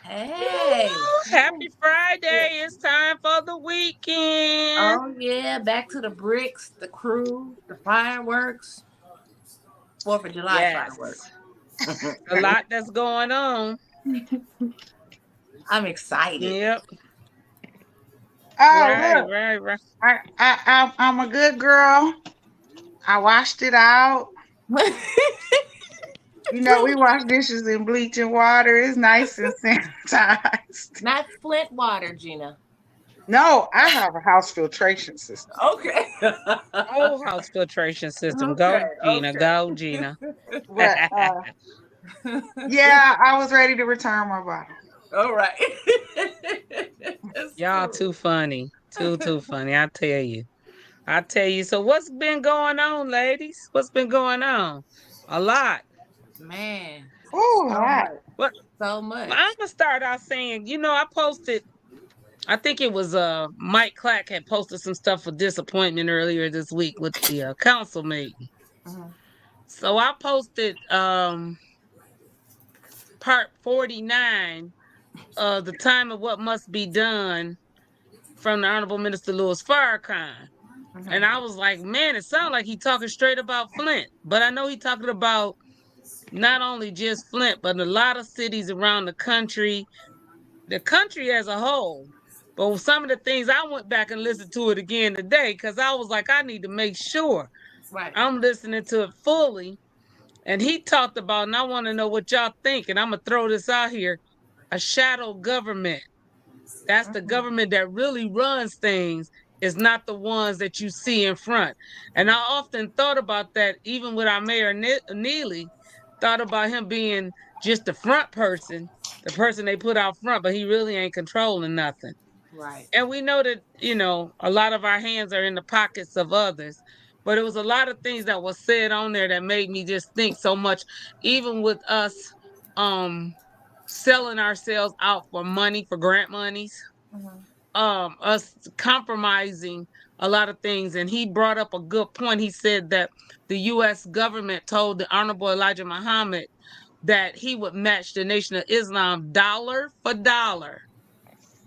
Hey. Happy Friday. It's time for the weekend. Oh yeah, back to the bricks, the crew, the fireworks, 4th of July fireworks. Yes. A lot that's going on. I'm excited. Yep. Oh, Right, look, right, right. I'm a good girl. I washed it out. We wash dishes in bleaching water. It's nice and sanitized. Not Flint water, Gina. No, I have a house filtration system. Okay. Whole house filtration system. Okay, Go, Gina. Go, okay. Gina. But yeah, I was ready to return my bottle. All right. That's Y'all cool. too funny. Too funny. I tell you. I tell you. So what's been going on, ladies? What's been going on? A lot. Man, Oh, so hot. much. What So I'm much. gonna start out saying, I posted I think it was Mike Clack had posted some stuff for disappointment earlier this week with the council meeting. Mhm. So I posted part 49 of the time of what must be done from the Honorable Minister Louis Farrakhan. And Mhm. I was like, man, it sounds like he talking straight about Flint. But I know he talking about not only just Flint, but a lot of cities around the country as a whole. But some of the things I went back and listened to it again today because I was like, I need to make sure Right. I'm listening to it fully. And he talked about, and I want to know what y'all think. And I'm going to throw this out here, a shadow government. That's the Mhm. government that really runs things, is not the ones that you see in front. And I often thought about that, even with our mayor Neely, thought about him being just the front person, the person they put out front, but he really ain't controlling nothing. Right. And we know that, a lot of our hands are in the pockets of others. But it was a lot of things that was said on there that made me just think so much, even with us um selling ourselves out for money, for grant monies, Mhm. us compromising a lot of things. And he brought up a good point. He said that the US government told the Honorable Elijah Muhammad that he would match the Nation of Islam dollar for dollar.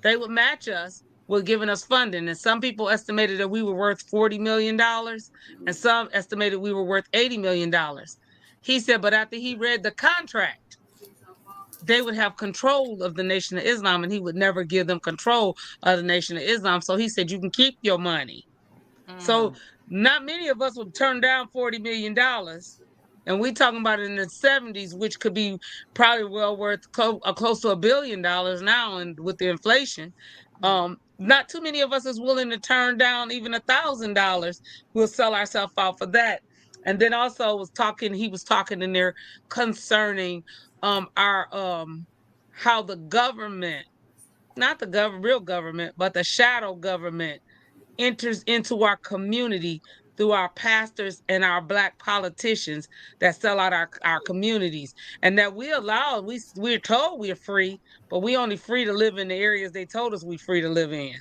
They would match us with giving us funding. And some people estimated that we were worth $40 million, and some estimated we were worth $80 million. He said, but after he read the contract, they would have control of the Nation of Islam, and he would never give them control of the Nation of Islam. So he said, you can keep your money. So Mm. not many of us would turn down $40 million. And we talking about it in the 70s, which could be probably well worth close to $1 billion now, and with the inflation. Mm. Not too many of us is willing to turn down even $1,000. We'll sell ourselves out for that. And then also he was talking in there concerning our how the government, not the real government, but the shadow government enters into our community through our pastors and our black politicians that sell out our communities, and that we're told we're free, but we only free to live in the areas they told us we free to live in.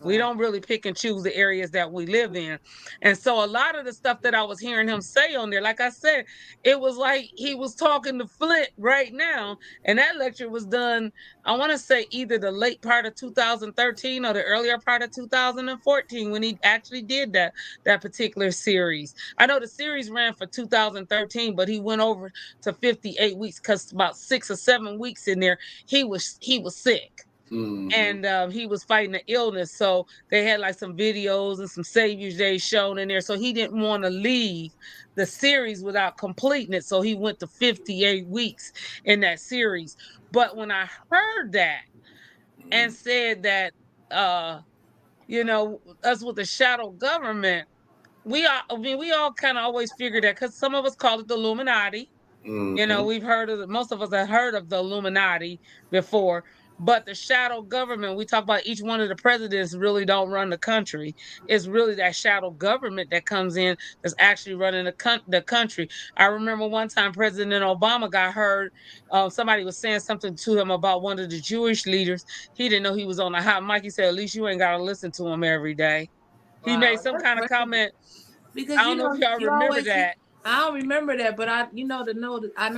We Right. don't really pick and choose the areas that we live in. And so a lot of the stuff that I was hearing him say on there, like I said, it was like he was talking to Flint right now. And that lecture was done, I want to say, either the late part of 2013 or the earlier part of 2014 when he actually did that particular series. I know the series ran for 2013, but he went over to 58 weeks because about 6 or 7 weeks in there he was sick, Mm-hmm. and he was fighting an illness. So they had like some videos and some Savior's Day shown in there. So he didn't want to leave the series without completing it. So he went to 58 weeks in that series. But when I heard that and said that, us with the shadow government, we all kind of always figured that, because some of us call it the Illuminati. Mm-hmm. We've heard of most of us have heard of the Illuminati before, but the shadow government, we talk about each one of the presidents really don't run the country. It's really that shadow government that comes in that's actually running the country. I remember one time President Obama got heard. Somebody was saying something to him about one of the Jewish leaders. He didn't know he was on the hot mic. He said, at least you ain't got to listen to him every day. He made Wow. some That's kind of crazy. comment. I Because don't know if y'all you remember always that. I don't remember that, but I know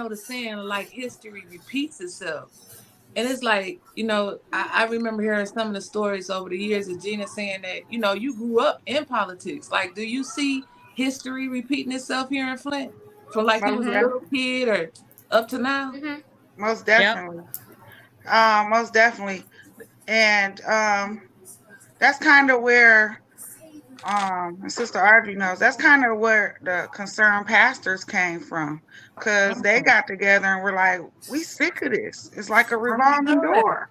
the saying like history repeats itself. And it's like, I remember hearing some of the stories over the years of Gina saying that, you grew up in politics. Like, do you see history repeating itself here in Flint from like you Most was a Mm-hmm. def- little kid or up to now? Mm-hmm. most Yep. definitely. Most definitely. And that's kind of where Sister Audrey knows, that's kind of where the concerned pastors came from, because they Mm. got together and were like, we sick of this. It's like a How we revolving doing? door.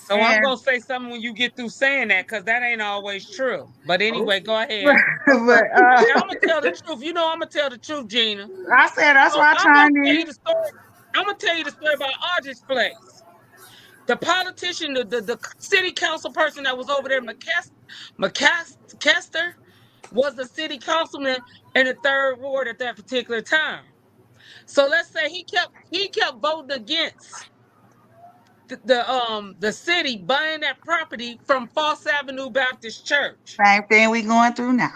So I'm And gonna say something when you get through saying that, because that ain't always true. But Oh, anyway, go ahead. but And I'm gonna tell the truth. You know, I'm gonna tell the truth, Gina. I said that's So why I I'm gonna chimed tell in. you the story. I'm gonna tell you the story about Audrey's place. The politician, the city council person that was over there, McCaster, was the city councilman in the third ward at that particular time. So let's say he kept voting against the city buying that property from Falls Avenue Baptist Church. Same thing we going through now.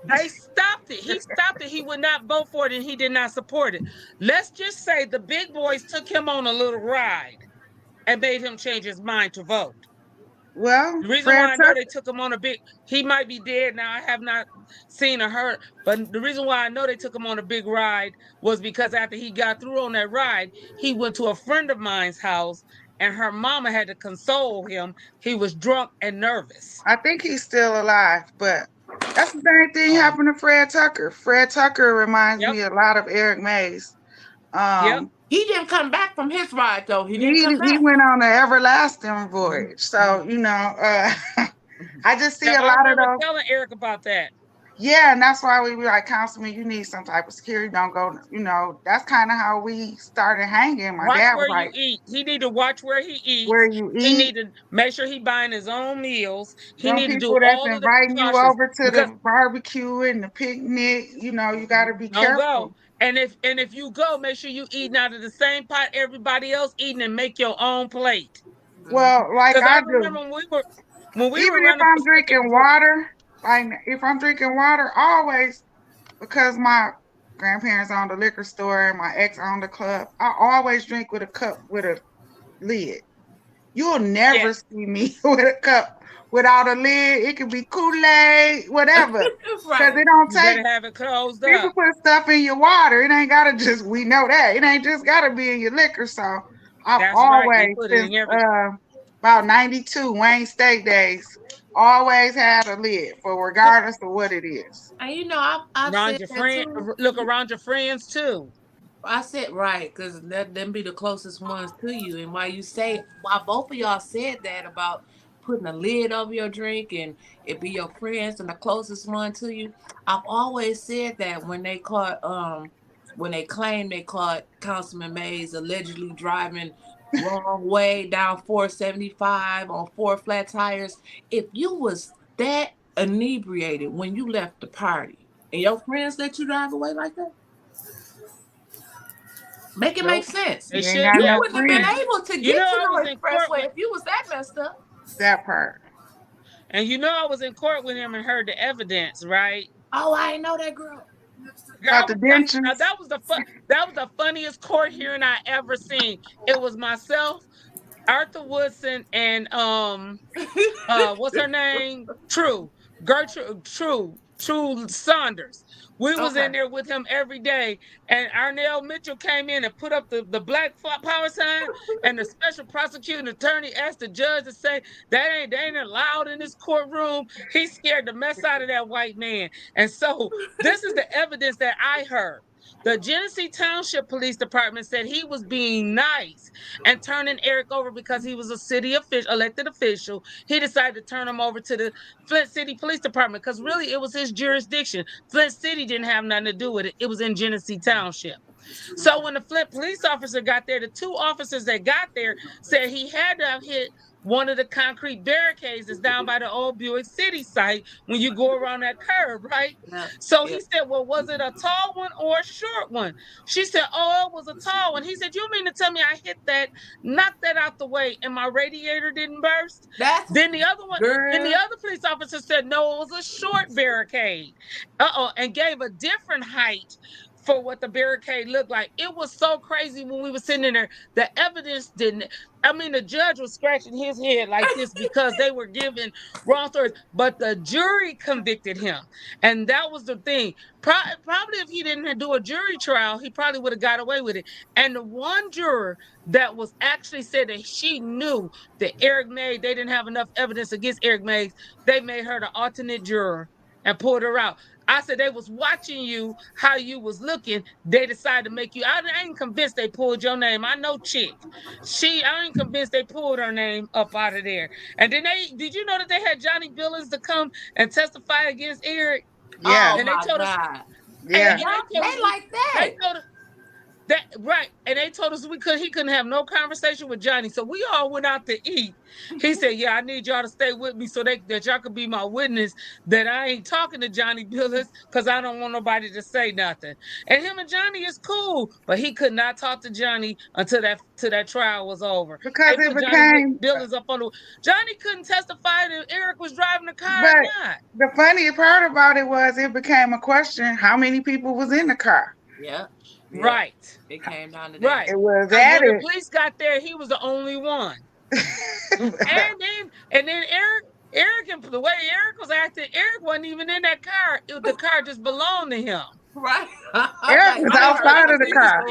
They stopped it. He stopped it. He would not vote for it and he did not support it. Let's just say the big boys took him on a little ride and made him change his mind to vote. Well, The reason Fred why I know Tucker, they took him on he might be dead now. I have not seen or heard, but the reason why I know they took him on a big ride was because after he got through on that ride, he went to a friend of mine's house and her mama had to console him. He was drunk and nervous. I think he's still alive, but that's the same thing Oh, happened to Fred Tucker. Fred Tucker reminds yep, me a lot of Eric Mays. yep, he didn't come back from his ride though. He didn't come He back. went on an everlasting voyage. So, I just see yep. a I lot of remember those. telling Eric about that. Yeah, and that's why we be like, Councilman, you need some type of security. Don't go, that's kind of how we started hanging. My Watch dad was where you like, eat. He need to watch where he where eats. you He eat, need to make sure he buying his own meals. He them need to do people that's all of the inviting you precautions over to because the barbecue and the picnic, you got to be don't go. careful. And if you go, make sure you eating out of the same pot everybody else eating and make your own plate. Well, like Because I I do. remember when we were Even if running for I'm second drinking for water, like if I'm drinking water, always, because my grandparents owned a liquor store and my ex owned a club, I always drink with a cup with a lid. You'll yeah, never see me with a cup without a lid. It could be Kool-Aid, whatever. Because Right. it don't you take, better have it closed people up. put stuff in your water. It ain't gotta just, we know that. It ain't just gotta be in your liquor. So I've That's right. They always, put it since in everything. about 92 Wayne State days, always had a lid for regardless of what it is. And I've Around said your that friend, too. look around your friends too. I said right because them be the closest ones to you. And why both of y'all said that about putting a lid over your drink and it be your friends and the closest one to you. I've always said that when they claim they caught Councilman Mays allegedly driving wrong way down 475 on four flat tires. If you was that inebriated when you left the party and your friends let you drive away like that. Make it make Nope. sense. They You ain't shouldn't got You no have. wouldn't have been And friends. able to you know, get to I was no in court expressway with if you was that messed up. That part. I was in court with him and heard the evidence, right? Oh, I ain't know that girl. About the Now dentures. that was the funniest court hearing I ever seen. It was myself, Arthur Woodson, and what's her name? True Saunders. We was Okay. in there with him every day, and Arnell Mitchell came in and put up the black power sign, and the special prosecuting attorney asked the judge to say they ain't allowed in this courtroom. He scared the mess out of that white man, and so this is the evidence that I heard. The Genesee Township Police Department said he was being nice and turning Eric over because he was a city official, elected official. He decided to turn him over to the Flint City Police Department because really it was his jurisdiction. Flint City didn't have nothing to do with it. It was in Genesee Township. So when the Flint police officer got there, the two officers that got there said he had to have hit one of the concrete barricades that's down by the old Buick City site when you go around that curve, right? Yeah. So Yeah. he said, well, was it a tall one or a short one? She said, oh, it was a tall one. He said, you mean to tell me I hit that, knocked that out the way, and my radiator didn't burst? That's Then the other one, then the girl. other police officer said, no, it was a short barricade. And gave a different height for what the barricade looked like. It was so crazy when we were sitting in there. The evidence didn't. I mean, the judge was scratching his head like this because they were giving wrong stories, but the jury convicted him, and that was the thing. Probably if he didn't do a jury trial, he probably would have got away with it. And the one juror that was actually said that she knew that Eric Mays, they didn't have enough evidence against Eric Mays, they made her the alternate juror and pulled her out. I said they was watching you, how you was looking. They decided to make you. I ain't convinced they pulled your name. I know Chick. I ain't convinced they pulled her name up out of there. And then did you know that they had Johnny Billings to come and testify against Eric? Yeah. Oh And they my told us, God. Yeah. and They like that. they told us that right, and they told us he couldn't have no conversation with Johnny. So we all went out to eat. He said, "Yeah, I need y'all to stay with me so that y'all could be my witness that I ain't talking to Johnny Billis because I don't want nobody to say nothing." And him and Johnny is cool, but he could not talk to Johnny until that trial was over. Because They it put Johnny became, Billis up on the. Johnny couldn't testify if Eric was driving the car but or not. the funny part about it was it became a question: how many people was in the car? Yeah. Right. It came down to that. Right. It was When added. the police got there, he was the only one. and then Eric and the way Eric was acting, Eric wasn't even in that car. The car just belonged to him. Right. Eric was outside of the car.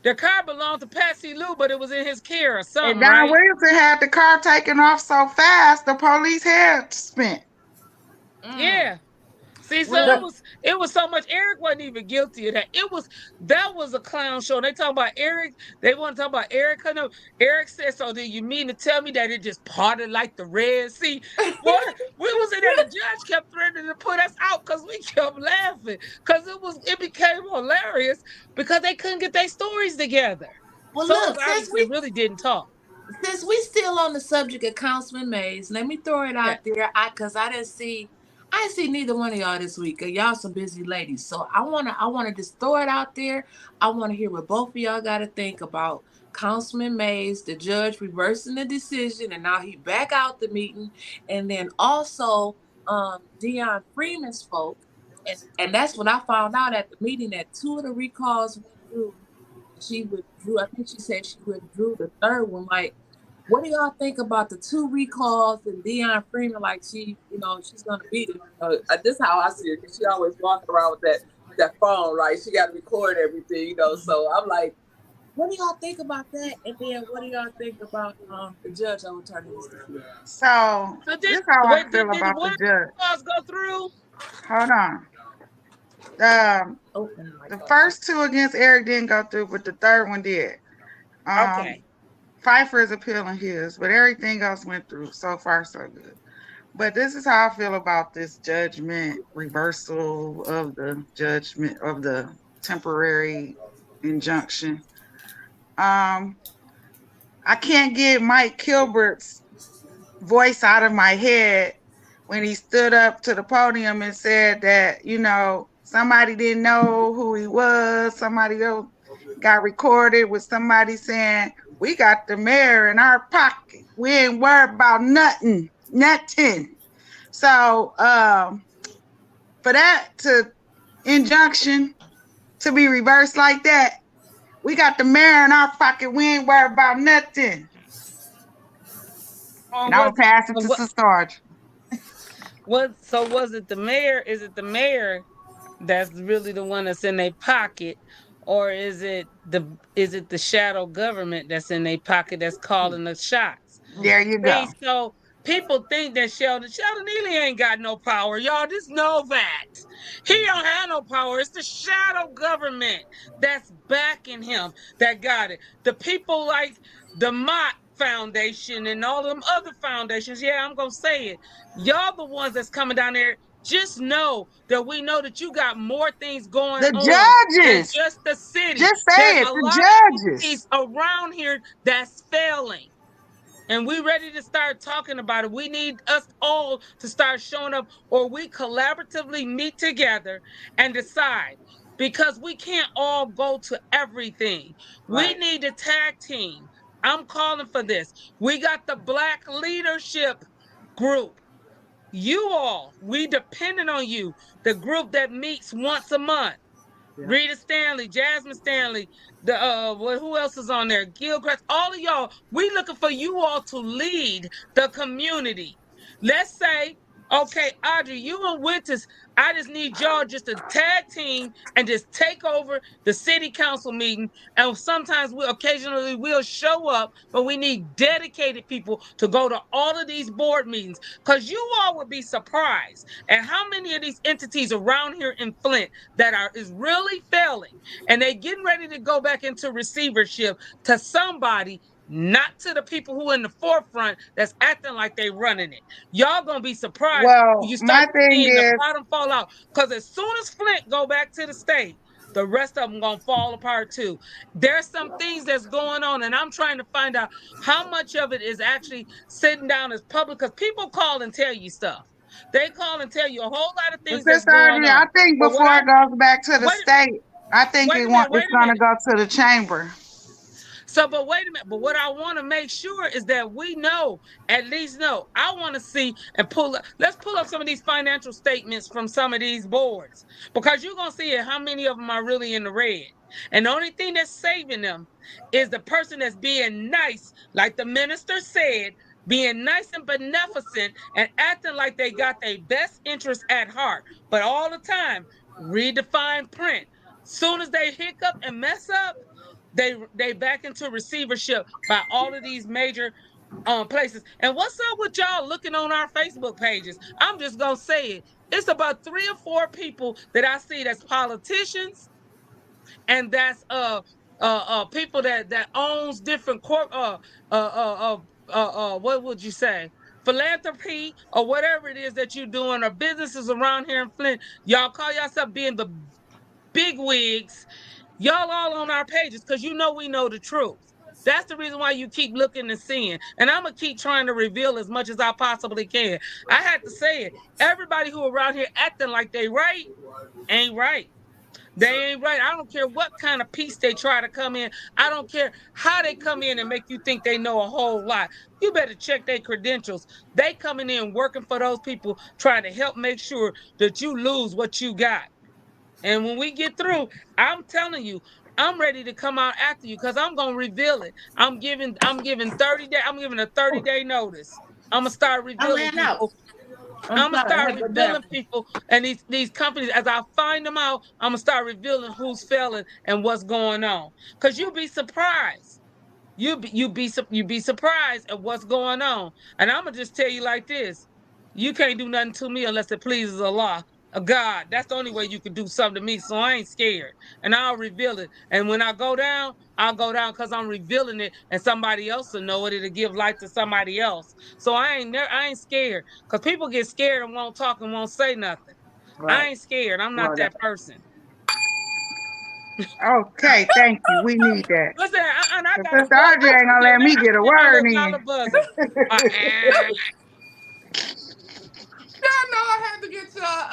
The car belonged to Patsy Lou, but it was in his care or something. And Don right? Williamson had the car taken off so fast, the police had spent. Yeah. See, so it was so much. Eric wasn't even guilty of that. That was a clown show. They talk about Eric. They want to talk about Eric. Eric said, "So do you mean to tell me that it just parted like the Red Sea?" Boy, we was in there. The judge kept threatening to put us out because we kept laughing because it became hilarious because they couldn't get their stories together. Well, so look, obviously really didn't talk. Since we still on the subject of Councilman Mays, let me throw it out there. Because I didn't see neither one of y'all this week. Y'all some busy ladies. So I wanna just throw it out there. I wanna hear what both of y'all gotta think about Councilman Mays, the judge reversing the decision, and now he back out the meeting. And then also Deon Freeman spoke. And that's when I found out at the meeting that 2 of the recalls went through. She withdrew. I think she said she withdrew the third one. Like, what do y'all think about the 2 recalls and Deon Freeman? Like, she's gonna beat it. This is how I see it, because she always walking around with that phone, right? She got to record everything, So I'm like, what do y'all think about that? And then what do y'all think about the judge overturning this decision? So this is how I feel about the judge. Go through. Hold on. The first 2 against Eric didn't go through, but the third one did. Okay. Pfeiffer is appealing his, but everything else went through. So far, so good. But this is how I feel about this judgment reversal of the judgment of the temporary injunction. I can't get Mike Kilbert's voice out of my head when he stood up to the podium and said that, somebody didn't know who he was. Somebody else got recorded with somebody saying, "We got the mayor in our pocket. We ain't worried about nothing. So for that injunction to be reversed like that, we got the mayor in our pocket. We ain't worried about nothing. And I'll pass it to Sister Audrey. So was it the mayor? Is it the mayor that's really the one that's in their pocket, or is it the shadow government that's in their pocket that's calling the shots? There you go. So people think that Sheldon Neely ain't got no power. Y'all just know that. He don't have no power. It's the shadow government that's backing him that got it. The people like the Mott Foundation and all them other foundations. Yeah, I'm going to say it. Y'all the ones that's coming down there. Just know that we know that you got more things going on. The judges. Than just the city. Just say it. The judges. Around here that's failing. And we ready to start talking about it. We need us all to start showing up, or we collaboratively meet together and decide, because we can't all go to everything. Right. We need a tag team. I'm calling for this. We got the Black Leadership Group. You all, we depending on you. The group that meets once a month. Rita Stanley, Jasmine Stanley, the who else is on there? Gilchrist, all of y'all. We looking for you all to lead the community. Let's say, okay, Audrey, you and Wyntis, I just need y'all just to tag team and just take over the city council meeting. And sometimes occasionally we'll show up, but we need dedicated people to go to all of these board meetings. Because you all would be surprised at how many of these entities around here in Flint that is really failing, and they getting ready to go back into receivership to somebody, not to the people who in the forefront that's acting like they running it. Y'all gonna be surprised when Well, you start my thing seeing the is, bottom fall out. Because as soon as Flint go back to the state, the rest of them gonna fall apart too. There's some things that's going on, and I'm trying to find out how much of it is actually sitting down as public, because people call and tell you stuff. They call and tell you a whole lot of things that's Sister going Audrey, I on. think But what before I it goes back to the wait, state, I think wait a minute, it's wait a going to minute. go to the chamber. So, but wait a minute. But what I want to make sure is that we know, at least know. I want to see and let's pull up some of these financial statements from some of these boards, because you're gonna see how many of them are really in the red. And the only thing that's saving them is the person that's being nice, like the minister said, being nice and beneficent and acting like they got their best interests at heart. But all the time, read the fine print. Soon as they hiccup and mess up, they back into receivership by all of these major places. And what's up with y'all looking on our Facebook pages? I'm just gonna say it. It's about 3 or 4 people that I see that's politicians, and that's people that owns different what would you say, philanthropy or whatever it is that you're doing, or businesses around here in Flint. Y'all call yourself being the big wigs. Y'all all on our pages because you know we know the truth. That's the reason why you keep looking and seeing. And I'm going to keep trying to reveal as much as I possibly can. I had to say it. Everybody who around here acting like they right ain't right. They ain't right. I don't care what kind of piece they try to come in. I don't care how they come in and make you think they know a whole lot. You better check their credentials. They coming in working for those people, trying to help make sure that you lose what you got. And when we get through, I'm telling you, I'm ready to come out after you because I'm gonna reveal it. I'm giving 30 day. I'm giving a 30-day notice. I'm gonna start revealing people. I'm gonna start revealing people and these companies as I find them out. I'm gonna start revealing who's failing and what's going on. Cause you'll be surprised. You be surprised at what's going on. And I'm gonna just tell you like this: you can't do nothing to me unless it pleases Allah, a God. That's the only way you can do something to me. So I ain't scared, and I'll reveal it. And when I go down, I'll go down because I'm revealing it, and somebody else will know it. It'll give life to somebody else. So I ain't scared because people get scared and won't talk and won't say nothing. I ain't scared. I'm not that person. Okay, thank you. We need that. Listen, I got a Sister buzzer. Audrey ain't going to let me get a Get my word little in. dollar buzzer. I know I had to get y'all.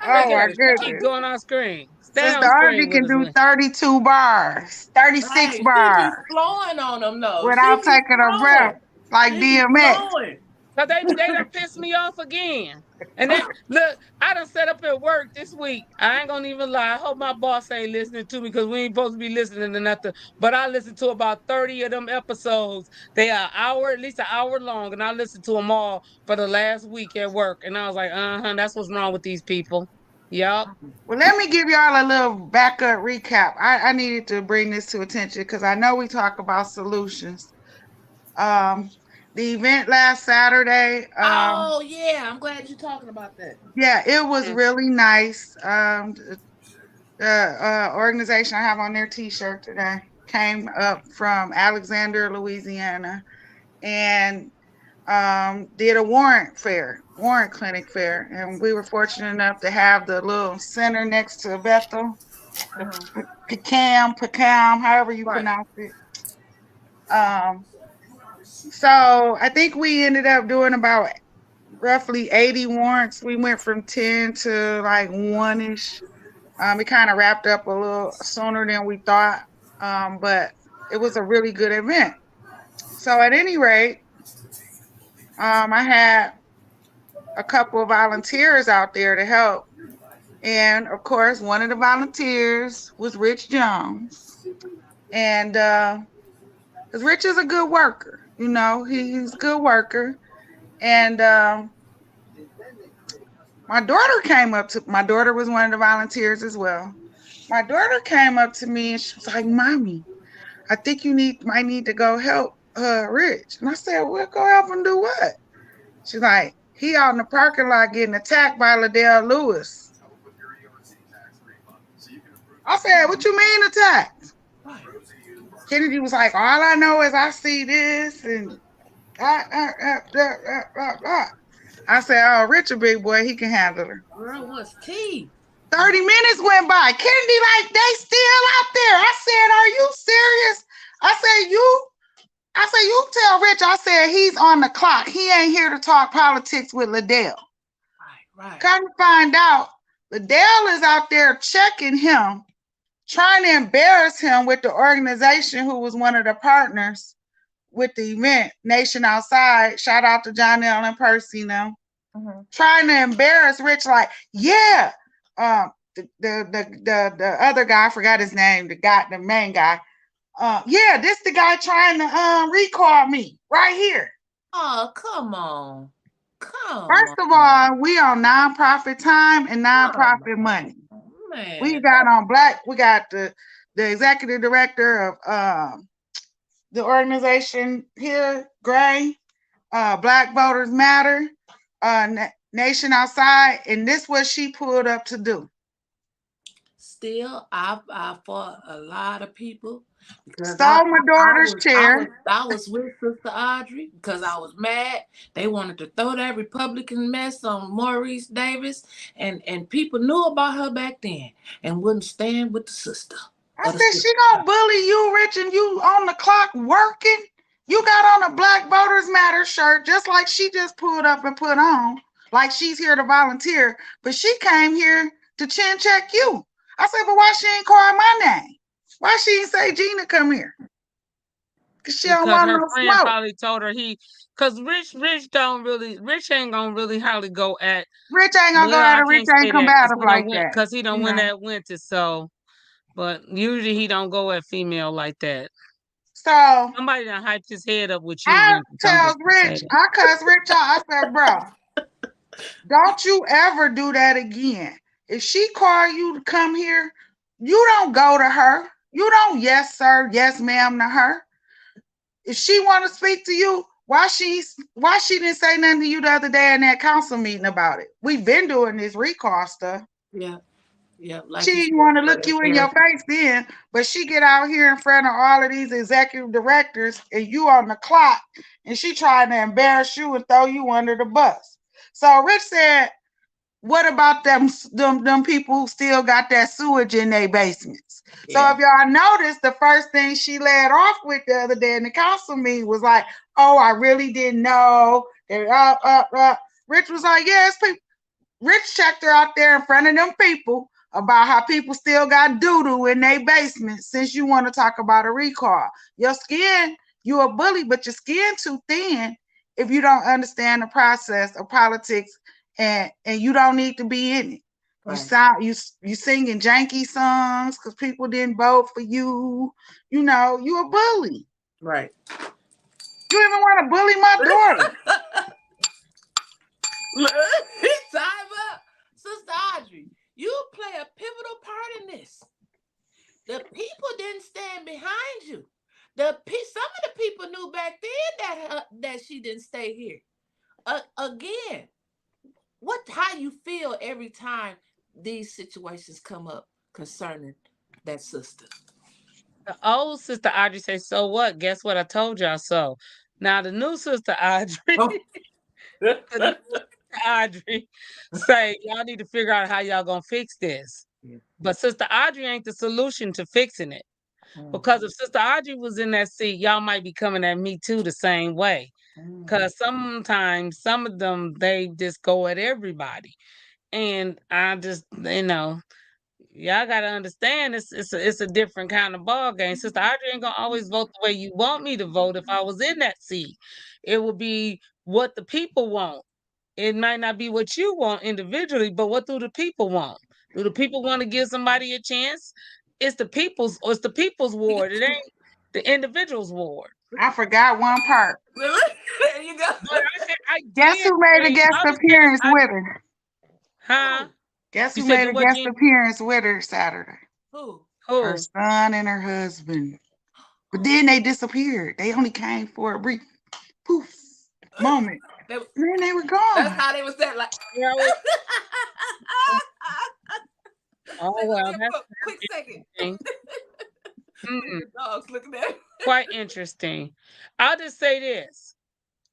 Oh, my Keep goodness. going on screen. Stay Sister on Audrey screen with can us, do man. 32 bars, 36 Right. She be bars flowing on them though. She without be taking a breath, flowing. like She be DMX. flowing. Cause they done pissed me off again. And then look, I done set up at work this week. I ain't gonna even lie. I hope my boss ain't listening to me because we ain't supposed to be listening to nothing. But I listened to about 30 of them episodes. They are at least an hour long, and I listened to them all for the last week at work. And I was like, that's what's wrong with these people. Yup. Well, let me give y'all a little backup recap. I needed to bring this to attention because I know we talk about solutions. The event last Saturday. Oh yeah, I'm glad you're talking about that. Yeah, it was really nice. The organization I have on their T-shirt today came up from Alexander, Louisiana, and did a warrant clinic fair, and we were fortunate enough to have the little center next to Bethel, Pecam, however you pronounce it. So I think we ended up doing about roughly 80 warrants. We went from 10 to like 1-ish. It kind of wrapped up a little sooner than we thought, but it was a really good event. So at any rate, I had a couple of volunteers out there to help. And of course, one of the volunteers was Rich Jones. And because Rich is a good worker, you know, he's a good worker. And my daughter was one of the volunteers as well. My daughter came up to me and she was like, Mommy, I think might need to go help Rich. And I said, well, go help him do what? She's like, he out in the parking lot getting attacked by Liddell Lewis. I said, what you mean attacked? Kennedy was like, all I know is I see this and I said, oh, Richard, big boy, he can handle her. Girl, what's tea? 30 minutes went by. Kennedy, like, they still out there. I said, are you serious? I said, you tell Rich, I said, he's on the clock. He ain't here to talk politics with Liddell. Right. Come to find out, Liddell is out there checking him, trying to embarrass him with the organization who was one of the partners with the event, Nation Outside. Shout out to John L. and Percy now. Mm-hmm. Trying to embarrass Rich, like, yeah. The other guy, I forgot his name, the main guy. Yeah, this the guy trying to recall me right here. Oh, come on. First of all, we on nonprofit time and nonprofit money. Man. We got the executive director of the organization here, Gray, Black Voters Matter, Nation Outside, and this what she pulled up to do. Still, I fought a lot of people because stole my daughter's chair. I was with Sister Audrey because I was mad. They wanted to throw that Republican mess on Maurice Davis, and people knew about her back then and wouldn't stand with the sister. I said, she gonna bully you, Rich, and you on the clock working? You got on a Black Voters Matter shirt, just like she just pulled up and put on, like she's here to volunteer, but she came here to chin check you. I said, but why she ain't call my name? Why she ain't say, Gina, come here? Because she don't want no smoke. Probably told her because Rich ain't gonna really hardly go at. Rich ain't gonna go at her. Rich ain't combative like that. Because he don't win that Wyntis, so. But usually he don't go at female like that. So somebody done hyped his head up with you. I cuss Rich out. I said, bro, don't you ever do that again. If she call you to come here, you don't go to her. You don't yes sir, yes ma'am to her. If she want to speak to you, why she didn't say nothing to you the other day in that council meeting about it? We've been doing this recall stuff. Yeah. Yeah, like she didn't want to look you in your face then, but she get out here in front of all of these executive directors and you on the clock and she trying to embarrass you and throw you under the bus. So Rich said, what about them people who still got that sewage in their basements? Yeah. So if y'all noticed, the first thing she led off with the other day in the council meeting was like, oh, I really didn't know. Rich was like, yes, people. Rich checked her out there in front of them people about how people still got doo-doo in their basement since you want to talk about a recall. Your skin, you a bully, but your skin too thin if you don't understand the process of politics and you don't need to be in it. Right. You singing janky songs because people didn't vote for you. You know, you a bully. Right. You even want to bully my daughter. Time up. Sister Audrey, you play a pivotal part in this. The people didn't stand behind you. Some of the people knew back then that she didn't stay here. Again, how you feel every time these situations come up concerning that sister? The old Sister Audrey say, so what? Guess what? I told y'all so. Now the new Sister Audrey, Audrey say, y'all need to figure out how y'all gonna fix this. Yeah. But Sister Audrey ain't the solution to fixing it. Because if Sister Audrey was in that seat, y'all might be coming at me too the same way. Because sometimes some of them, they just go at everybody. And I just, y'all got to understand it's a different kind of ball game. Sister Audrey ain't going to always vote the way you want me to vote if I was in that seat. It would be what the people want. It might not be what you want individually, but what do the people want? Do the people want to give somebody a chance? It's the people's ward. It ain't the individual's ward. I forgot one part. There you go. But I Guess did who made a say, guest I'll just say this, appearance with her? huh? Guess You who said made do a what, guest Gina? appearance with her Saturday? Who? Her Who? son and her husband. But then they disappeared. They only came for a brief poof moment. They, And then they were gone. that's how they was that like. Yeah, oh well, that's quick second. Mm-mm. Dogs looking at me. Quite interesting. I'll just say this.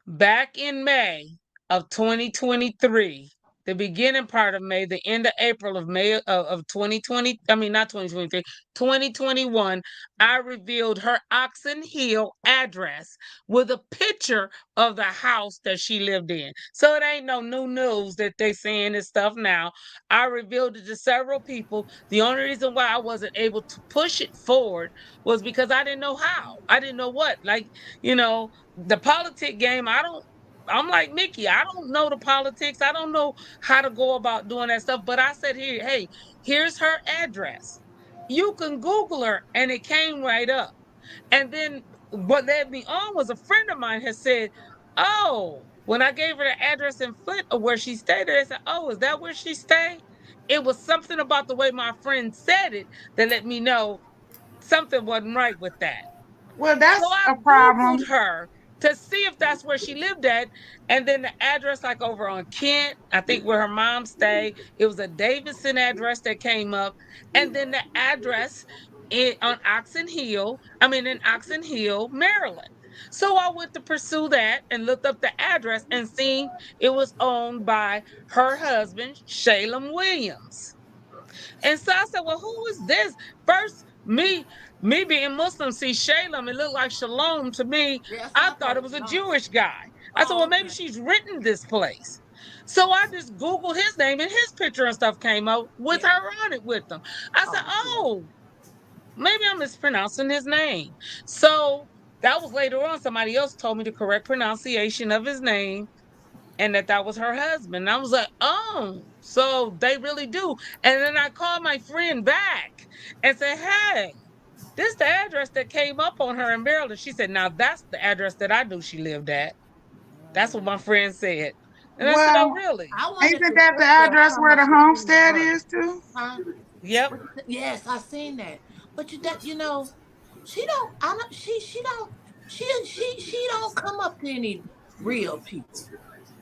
Back in May of 2023, the beginning part of May, the end of April of May of 2020, I mean, not 2023, 2021, I revealed her Oxon Hill address with a picture of the house that she lived in. So it ain't no new news that they saying this stuff now. I revealed it to several people. The only reason why I wasn't able to push it forward was because I didn't know how. I didn't know what. Like, the politic game, I'm like Mickey. I don't know the politics. I don't know how to go about doing that stuff. But I said, here, hey, here's her address. You can Google her, and it came right up. And then what led me on was a friend of mine had said, oh, when I gave her the address in Flint of where she stayed, they said, oh, is that where she stayed? It was something about the way my friend said it that let me know something wasn't right with that. Well, So that's I a Googled problem. her to see if that's where she lived at. And then the address, like over on Kent, I think where her mom stayed, it was a Davidson address that came up. And then the address in Oxon Hill, Maryland. So I went to pursue that and looked up the address and seen it was owned by her husband, Shalem Williams. And so I said, well, who is this? First, me being Muslim, see Shalem, it looked like Shalom to me. Yeah, I I thought it thought was a no. Jewish guy. I said, well, maybe she's written this place. So I just Googled his name and his picture and stuff came up with her on it with them. I said, oh, maybe I'm mispronouncing his name. So that was later on. Somebody else told me the correct pronunciation of his name and that was her husband. And I was like, oh, so they really do. And then I called my friend back and said, hey, this is the address that came up on her in Maryland. She said, now that's the address that I knew she lived at. That's what my friend said. And I said, oh, Well, really? I wanted isn't to that the address come where up the with homestead her. is too? Huh? Yep. Yes, I seen that. But she don't. I don't. She don't. She don't come up to any real people.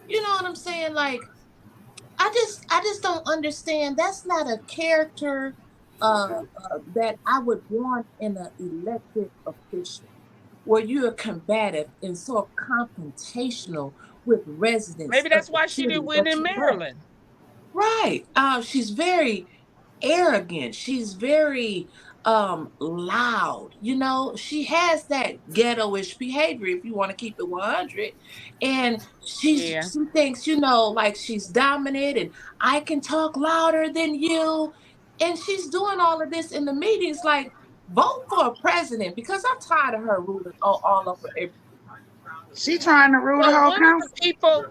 You know what I'm saying? Like I just don't understand. That's not a character that I would want in an elected official, where you're combative and so confrontational with residents Maybe of that's the why she didn't city win that in you love. Maryland. Right. She's very arrogant. She's very loud. She has that ghetto-ish behavior if you want to keep it 100. And Yeah. she thinks, like she's dominant and I can talk louder than you. And she's doing all of this in the meetings like vote for a president because I'm tired of her ruling all over everything. She trying to rule the So whole one of the council. people,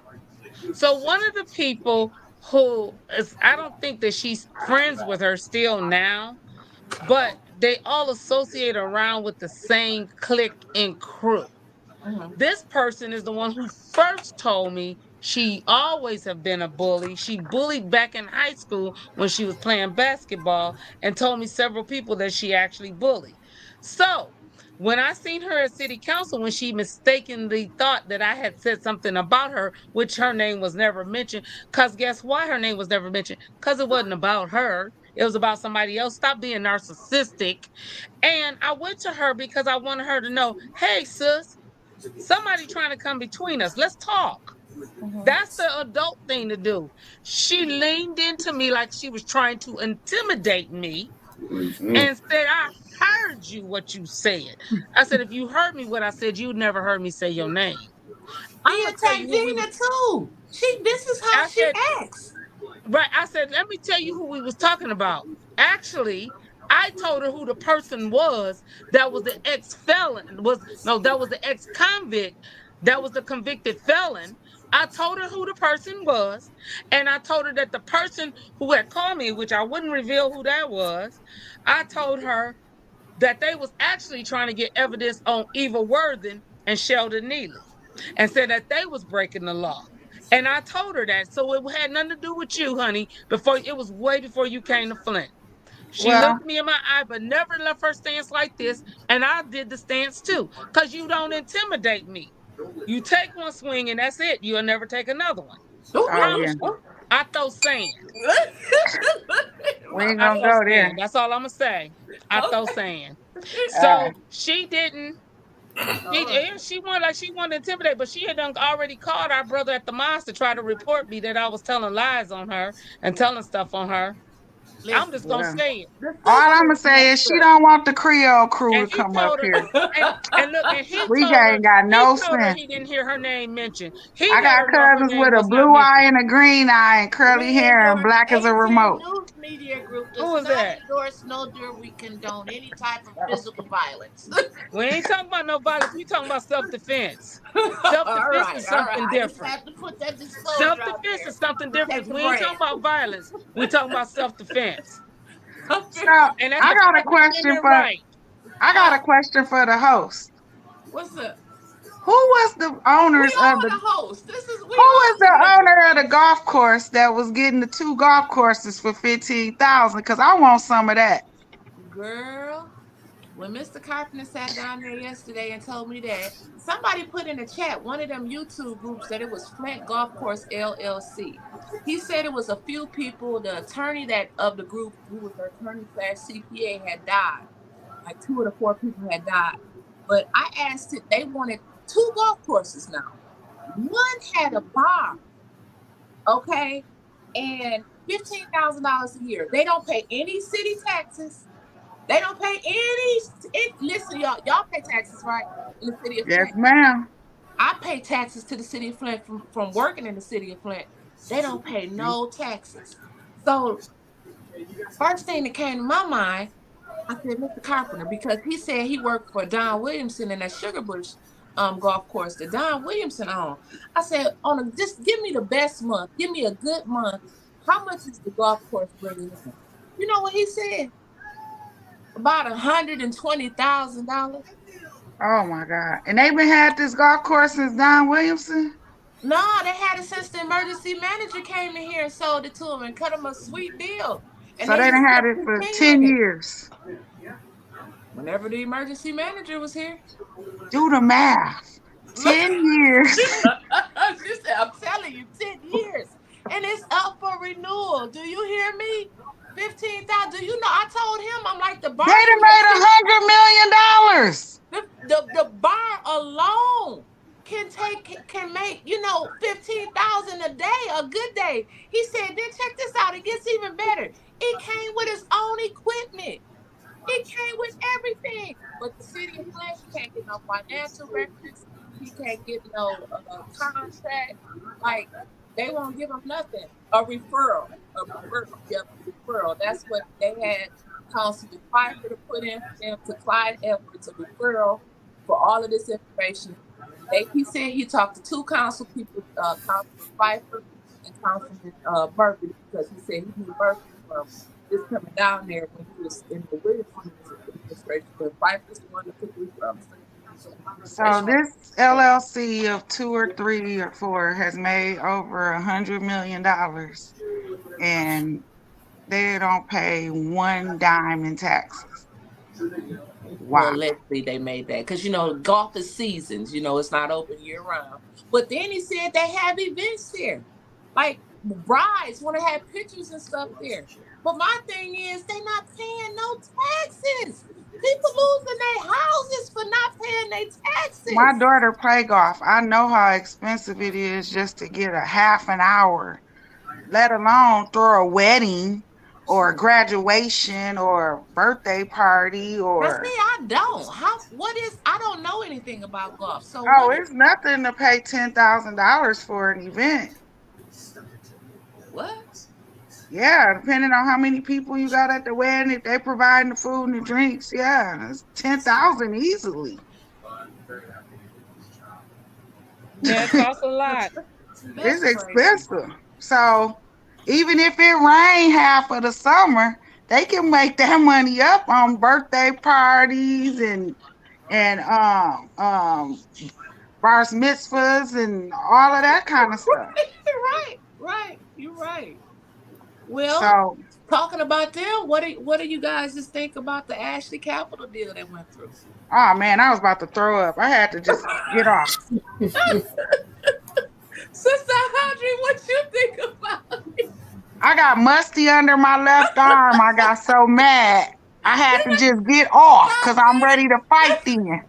who is, I don't think that she's friends with her still now, but they all associate around with the same clique and crew. Mhm. This person is the one who first told me she always have been a bully. She bullied back in high school when she was playing basketball and told me several people that she actually bullied. So when I seen her at city council, when she mistakenly thought that I had said something about her, which her name was never mentioned, because guess why her name was never mentioned? Because it wasn't about her. It was about somebody else. Stop being narcissistic. And I went to her because I wanted her to know, hey, sis, somebody trying to come between us. Let's talk. Mhm. That's the adult thing to do. She leaned into me like she was trying to intimidate me and said, I heard you what you said. I said, if you heard me what I said, you'd never heard me say your name. I'm She gonna tell you attacked who we Gina was. too. This is how I she said, acts. right. I said, let me tell you who we was talking about. Actually, I told her who the person was that was the ex-felon, that was the ex-convict, that was the convicted felon I told her who the person was, and I told her that the person who had called me, which I wouldn't reveal who that was, I told her that they was actually trying to get evidence on Eva Worthen and Sheldon Neely, and said that they was breaking the law. And I told her that, so it had nothing to do with you, honey. Before it was way before you came to Flint. She Well, looked me in my eye, but never left her stance like this, and I did the stance too, because you don't intimidate me. You take one swing and that's it. You'll never take another one. oh yeah, Promise you. I throw sand. we ain't I gonna throw go sand. there. That's all I'm gonna say. I throw sand. Uh, So she didn't. She wanted to intimidate, but she had done already called our brother at the mosque to try to report me that I was telling lies on her and telling stuff on her. I'm just gonna well, say it. all I'm gonna say is she don't want the Creole crew And to he come up told her, here. and look, and he We told her, ain't got he no told her sense. he didn't hear her name mentioned. He I let got her know her cousins name with a was not blue eye mentioned. and a green eye and curly We hair and endorse black as a A10 remote. News Media Group Who does was not that? endorse nor we condone any type of physical violence. We ain't talking about no violence. We talking about self-defense. All Self-defense right, is all right. something I just different. have to put that disclosure out Self-defense there. is something different. Protect the We ain't brand. talking about violence. We talking about self-defense. So And that's I the got a First question Amendment for right. the host. What's up? Who was the We owners of are the the host. We who was all the together. owner of the golf course that was getting the 2 golf courses for 15,000? Because I want some of that. Girl, when Mr. Carpenter sat down there yesterday and told me that, somebody put in the chat, one of them YouTube groups, that it was Flint Golf Course LLC. He said it was a few people, the attorney that of the group, who was the attorney slash CPA, had died. Like 2 of the 4 people had died. But I asked it, they wanted 2 golf courses now. One had a bar, okay, and $15,000 a year. They don't pay any city taxes. They don't pay any. Listen, y'all pay taxes, right? In the city of Yes, Flint. ma'am. I pay taxes to the city of Flint from working in the city of Flint. They don't pay no taxes. So first thing that came to my mind, I said, Mr. Carpenter, because he said he worked for Don Williamson in that Sugar Bush golf course that Don Williamson owned. I said, just give me the best month. Give me a good month. How much is the golf course bringing in? You know what he said? About $120,000. Oh my God. And they've been had this golf course since Don Williamson? No, they had it since the emergency manager came in here and sold it to them and cut them a sweet deal. And So they they done just had kept it for continuing 10 it. years. Whenever the emergency manager was here. Do the math. 10 years. I'm telling you, 10 years. And it's up for renewal. Do you hear me? 15,000. Do you know? I told him, I'm like, the bar They done made $100 million. the bar alone can make 15,000 a day, a good day. He said, then check this out, it gets even better. It came with its own equipment. It came with everything. But the city of Flint, he can't get no financial records. He can't get no contract. Like, they won't give him nothing. A referral. A referral. Yep, a referral. That's what they had Councilman Pfeiffer to put in for them, to Clyde Edwards, a referral for all of this information. He said he talked to 2 council people, Councilman Pfeiffer and Councilman Murphy, because he said he knew Murphy from just coming down there when he was in the Williamson administration, but Pfeiffer's the one that took me from. So this LLC of 2 or 3 or 4 has made over $100 million, and they don't pay 1 dime in taxes. Wow. Well, allegedly they made that because golf is seasons. It's not open year round. But then he said they have events there, like brides want to have pictures and stuff there. But my thing is, they not paying no taxes. People losing their houses for not paying their taxes. My daughter play golf. I know how expensive it is just to get a half an hour, let alone throw a wedding or a graduation or a birthday party or. Now, see, I don't. I don't know anything about golf. So it's nothing to pay $10,000 for an event. What? Yeah, depending on how many people you got at the wedding, if they providing the food and the drinks, yeah, it's 10,000 easily. Yeah, it costs a lot. It's That's crazy. expensive. So even if it rain half of the summer, they can make that money up on birthday parties and bar mitzvahs and all of that kind of stuff. Right, right. You're right. Well, So, talking about them, what do you guys just think about the Ashley Capital deal that went through? oh man, I was about to throw up. I had to just get off. Sister Audrey, what you think about it? I got musty under my left arm. I got so mad. I had to just get off because I'm ready to fight then.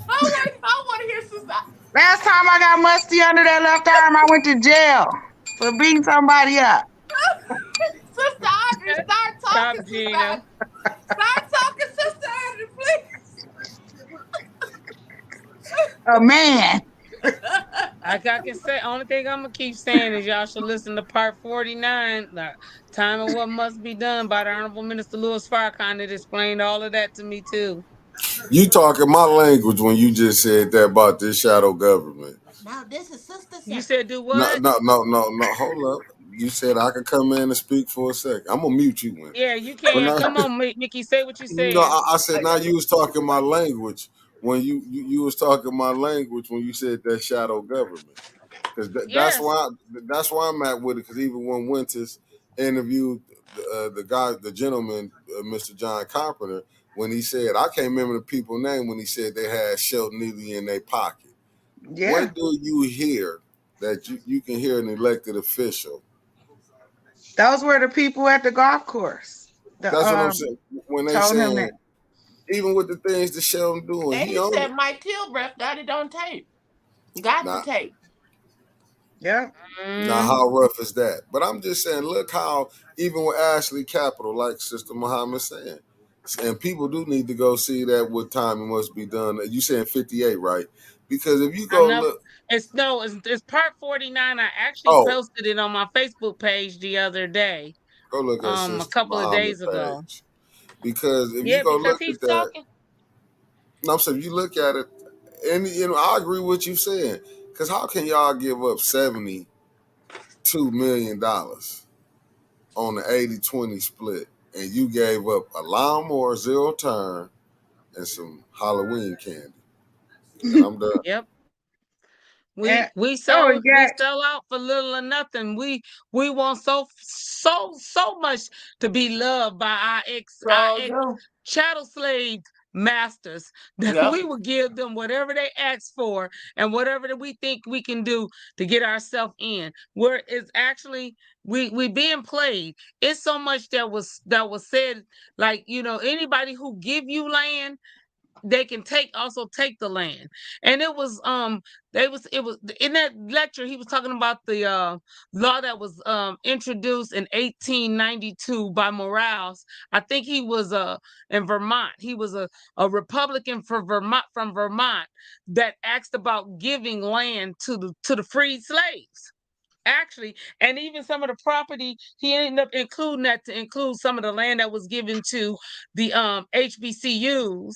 I want to hear Sister. Last time I got musty under that left arm, I went to jail for beating somebody up. Sister Audrey, start Stop, talking, Sister Gina. Audrey. Start talking, Sister Audrey, please. A man. Like I can say, only thing I'm gonna keep saying is y'all should listen to part 49, the time of what must be done by the Honorable Minister Louis Farrakhan. It explained all of that to me too. You talking my language when you just said that about this shadow government. Now this is Sister. You said do No, what? no. Hold up. You said I could come in and speak for a second. I'm gonna mute you, Wyntis. Yeah, you But can. now, Come on, Mickey, say what you no, said. I said now you was talking my language when you was talking my language when you said that shadow government. Because Yes, that's why I'm at with it. Because even when Wyntis interviewed the guy, the gentleman, Mr. John Carpenter, when he said I can't remember the people's name when he said they had Shelton Neely in their pocket. Yeah. When do you hear that you can hear an elected official? Those were the people at the golf course. The That's what I'm saying. When they told him saying that. even with the things that Sheldon doing, And he he only said Mike Kilbreath got it on tape. Got the now tape. Yeah. now how rough is that? But I'm just saying, look how even with Ashley Capital, like Sister Muhammad saying, and people do need to go see that what time it must be done. You saying 58, right? Because if you I go know. look, It's part 49. I actually oh, posted it on my Facebook page the other day, go look at a Sister couple of Muhammad days ago. page. Because if you Yeah, go because look he's at that, talking. no, I'm saying if you look at it, and I agree with what you saying. Because how can y'all give up $72 million on the 80-20 split, and you gave up a lawnmower, zero turn, and some Halloween candy? And I'm done. Yep. And We oh we yeah, sell out for little or nothing. We want so much to be loved by our So ex do. chattel slave masters that Yep. we will give them whatever they ask for and whatever that we think we can do to get ourselves in. Where it's actually we being played. It's so much that was said, like, anybody who give you land, they can also take the land. And it was in that lecture he was talking about the law that was introduced in 1892 by Morales. I think he was in Vermont. He was a Republican from Vermont that asked about giving land to the freed slaves, actually. And even some of the property, he ended up including that to include some of the land that was given to the HBCUs,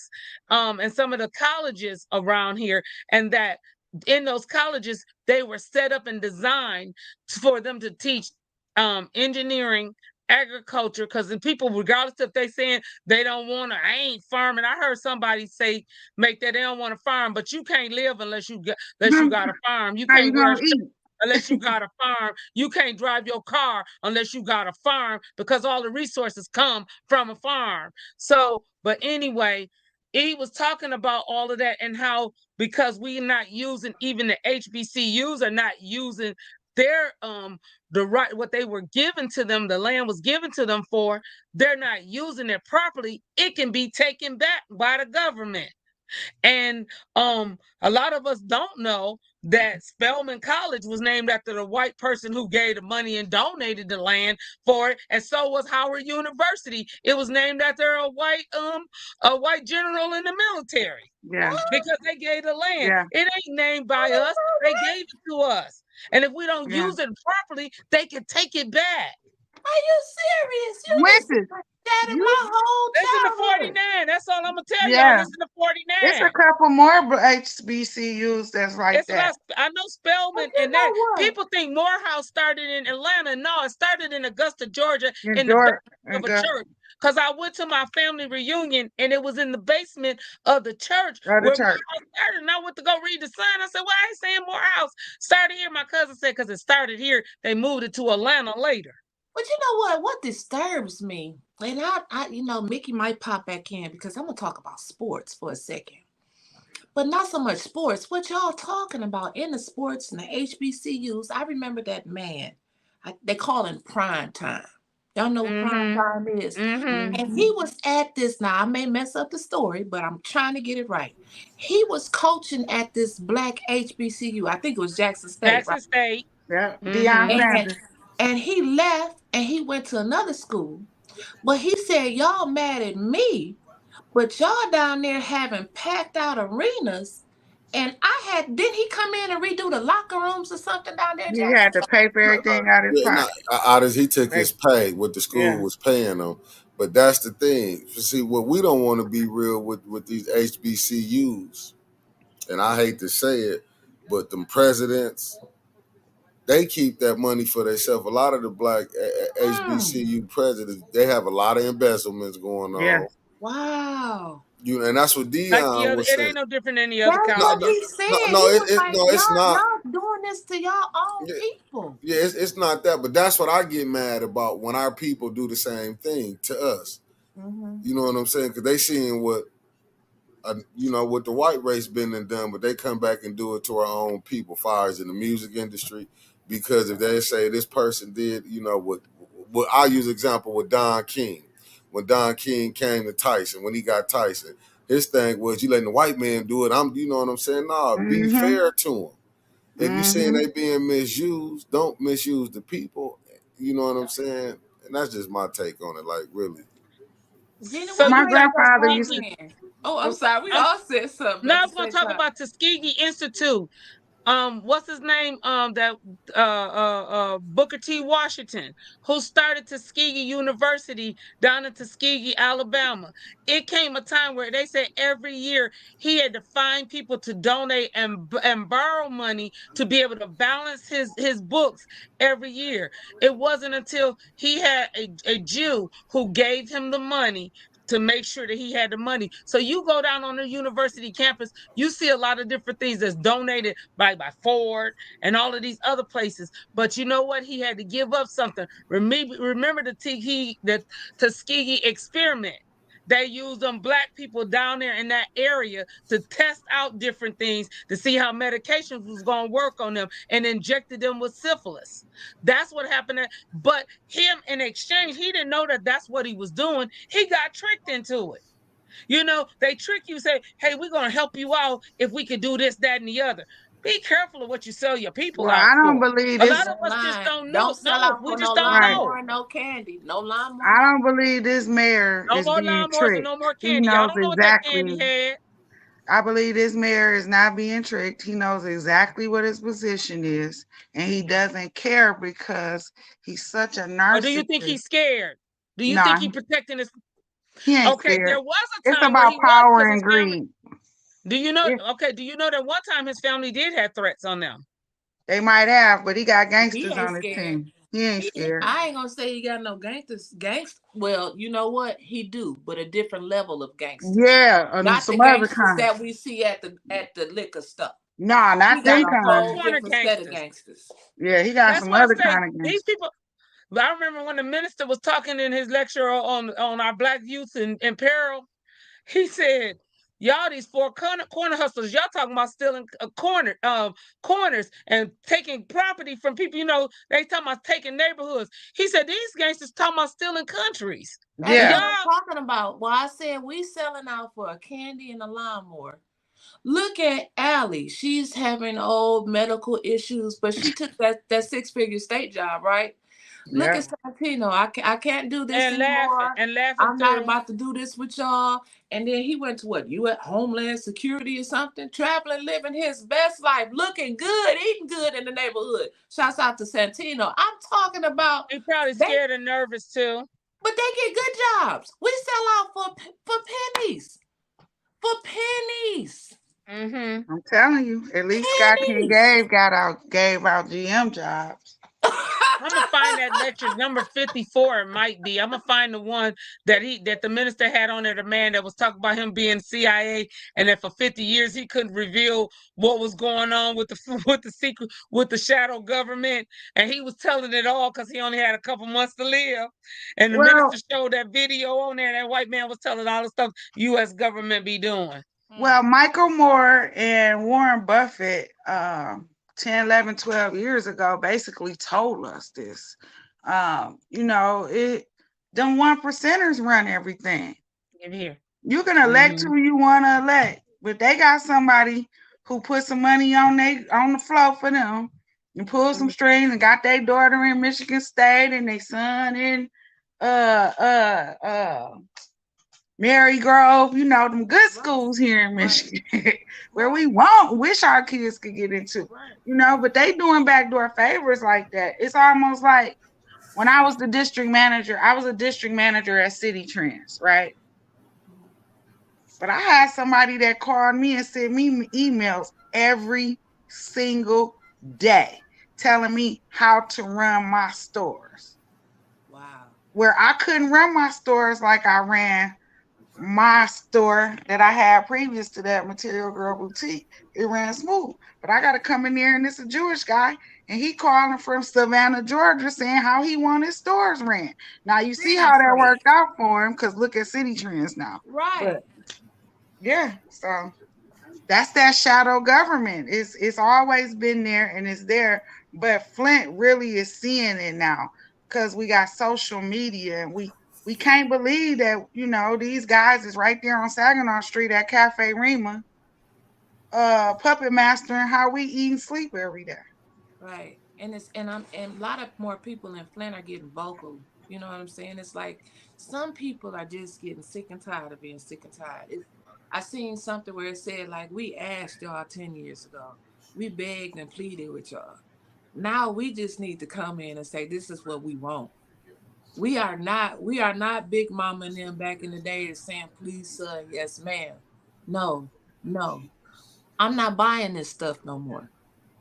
and some of the colleges around here. And that in those colleges they were set up and designed for them to teach engineering, agriculture, because the people, regardless if they saying they don't want to, I ain't farming. I heard somebody say, make that they don't want to farm, but you can't live unless you got a farm. You how you can't wear a gonna eat? unless you got a farm. You can't drive your car unless you got a farm, because all the resources come from a farm. So, but anyway, he was talking about all of that and how, because we're not using, even the HBCUs are not using their the right, what they were given to them, the land was given to them for, they're not using it properly. It can be taken back by the government. And a lot of us don't know that Spelman College was named after the white person who gave the money and donated the land for it, and so was Howard University. It was named after a white general in the military, Yeah, because they gave the land. yeah, It ain't named by us. They gave it to us. And if we don't yeah. use it properly, they can take it back. Are you serious? You just Witches. that in my whole Listen to childhood. 49. That's all I'm gonna tell y'all. Yeah. Listen to It's a 49. couple more HBCUs that's like It's a lot. that. I know Spelman, But you and that know what? people think Morehouse started in Atlanta. No, it started in Augusta, Georgia, In in the basement Georgia. of a church. Because I went to my family reunion, and it was in the basement of the church Other where church. Morehouse started. And I went to go read the sign. I said, "Well, I ain't saying Morehouse started here." My cousin said, "Because it started here, they moved it to Atlanta later." But you know what? What disturbs me, and Mickey might pop back in because I'm gonna talk about sports for a second, but not so much sports. What y'all talking about in the sports and the HBCUs? I remember that man. They call him Prime Time. Y'all know what Prime Mm-hmm. Time is? Mm-hmm. And he was at this. Now I may mess up the story, but I'm trying to get it right. He was coaching at this black HBCU. I think it was Jackson State, right? Jackson State. Yeah. Deion Mm-hmm. And Sanders. and he left and he went to another school. But he said, y'all mad at me, but y'all down there having packed out arenas. And didn't he come in and redo the locker rooms or something down there, He Jackson? had to pay for everything out of his Yeah, no, pocket. out as he took his Like, pay, what the school yeah. was paying him. But that's the thing. See, what we don't want to be real with these HBCUs, and I hate to say it, but them presidents, they keep that money for themselves. A lot of the black HBCU presidents, they have a lot of embezzlements going Yeah. on. Wow. And that's what Like the Dion other, was it saying. ain't no different than the other That's No, what colleges. he no, said. no, He was like, it's not. y'all doing this to y'all own Yeah, people. yeah, it's not that, but that's what I get mad about when our people do the same thing to us. Mm-hmm. You know what I'm saying? Because they seeing what the white race been and done, but they come back and do it to our own people, far as in the music industry. Because if they say this person did, what I use example with Don King. When Don King came to Tyson, when he got Tyson, his thing was you letting the white man do it. You know what I'm saying? No, be Mm-hmm. fair to them. If you saying Mm-hmm. they being misused, don't misuse the people. You know what I'm saying? And that's just my take on it. Like really. Gina, So what My you made got you go grandfather pop used to. in? Oh, I'm Oh, sorry. We I'm all said something now at I the was gonna same talk time. about Tuskegee Institute. What's his name? That Booker T. Washington, who started Tuskegee University down in Tuskegee, Alabama. It came a time where they said every year he had to find people to donate and borrow money to be able to balance his books every year. It wasn't until he had a Jew who gave him the money to make sure that he had the money. So you go down on the university campus, you see a lot of different things that's donated by Ford and all of these other places. But you know what? He had to give up something. Remember the Tuskegee experiment. They used them black people down there in that area to test out different things to see how medications was going to work on them and injected them with syphilis. That's what happened. But him in exchange, he didn't know that that's what he was doing. He got tricked into it. They trick you, say, hey, we're going to help you out if we could do this, that, and the other. Be careful of what you sell your people well, out I don't for. believe A lot this. of us just Online. don't know. Don't sell No, out we for no just don't Right. know. lawnmower, no candy. No lawnmower, I no don't believe this mayor No is more being lawnmowers and tricked. no more He candy. Y'all knows don't know what that candy exactly. had. I believe this mayor is not being tricked. He knows exactly what his position is, and he doesn't care because he's such a Or do you think narcissist. he's scared? Do you think Nah, he's protecting his? he ain't Okay, scared. there was a It's time where about he was because power his and family. greed. Do you know? If Okay, do you know that one time his family did have threats on them? they might have, but he got He gangsters ain't on his scared. team. He ain't scared. I ain't gonna say he got no gangsters. Well, you know what? He do, but a different level of gangsters. Yeah, and Not the some other gangsters kind. that we see at the liquor store. Nah, He not got them These a kind. whole corner different set of gangsters. gangsters. Yeah, he got That's some what I other say. kind of These gangsters. people. I remember when the minister was talking in his lecture on our black youth in peril. He said, "Y'all, these four corner hustlers, y'all talking about stealing corners and taking property from people. They talking about taking neighborhoods." He said, "These gangsters talking about stealing countries, That's and Yeah, what y'all." I'm talking about. Well, I said we selling out for a candy and a lawnmower. Look at Allie. She's having old medical issues, but she took that 6-figure state job, right? Look yeah. at Santino. I can't do this And laughing anymore. and laughing I'm not through. about to do this with y'all. And then he went to what? You at Homeland Security or something? Traveling, living his best life, looking good, eating good in the neighborhood. Shouts out to Santino. I'm talking about He probably they scared and nervous too. But they get good jobs. We sell out for pennies. For pennies. Mm-hmm. I'm telling you, at least Scott King Pennies. gave out GM jobs. I'm gonna find that lecture number 54. It might be. I'm gonna find the one that the minister had on there. The man that was talking about him being CIA, and that for 50 years he couldn't reveal what was going on with the secret with the shadow government, and he was telling it all because he only had a couple months to live. And the Well, minister showed that video on there. And that white man was telling all the stuff U.S. government be doing. well, Michael Moore and Warren Buffett, 10, 11, 12 years ago, basically told us this. Them 1%ers run everything. Give here. You can elect who you want to elect, but they got somebody who put some money on the floor for them and pulled some strings and got their daughter in Michigan State and their son in Mary Grove, them good schools here in Michigan where we wish our kids could get into, but they doing backdoor favors like that. It's almost like when I was a district manager at City Trends, right? But I had somebody that called me and sent me emails every single day telling me how to run my stores. Wow. Where I couldn't run my stores like I ran my store that I had previous to that, Material Girl Boutique. It ran smooth. But I got to come in there, and it's a Jewish guy, and he calling from Savannah, Georgia, saying how he want his stores ran. Now, you see how that worked out for him, because look at City Trends now. Right. But, yeah, so that's that shadow government. It's always been there, and it's there. But Flint really is seeing it now because we got social media, and we can't believe that, these guys is right there on Saginaw Street at Cafe Rima, puppet mastering how we eat and sleep every day. Right. And a lot of more people in Flint are getting vocal. You know what I'm saying? It's like some people are just getting sick and tired of being sick and tired. I seen something where it said, like, we asked y'all 10 years ago. We begged and pleaded with y'all. Now we just need to come in and say, this is what we want. We are not Big Mama and them back in the day saying, please, sir, yes, ma'am. No. I'm not buying this stuff no more.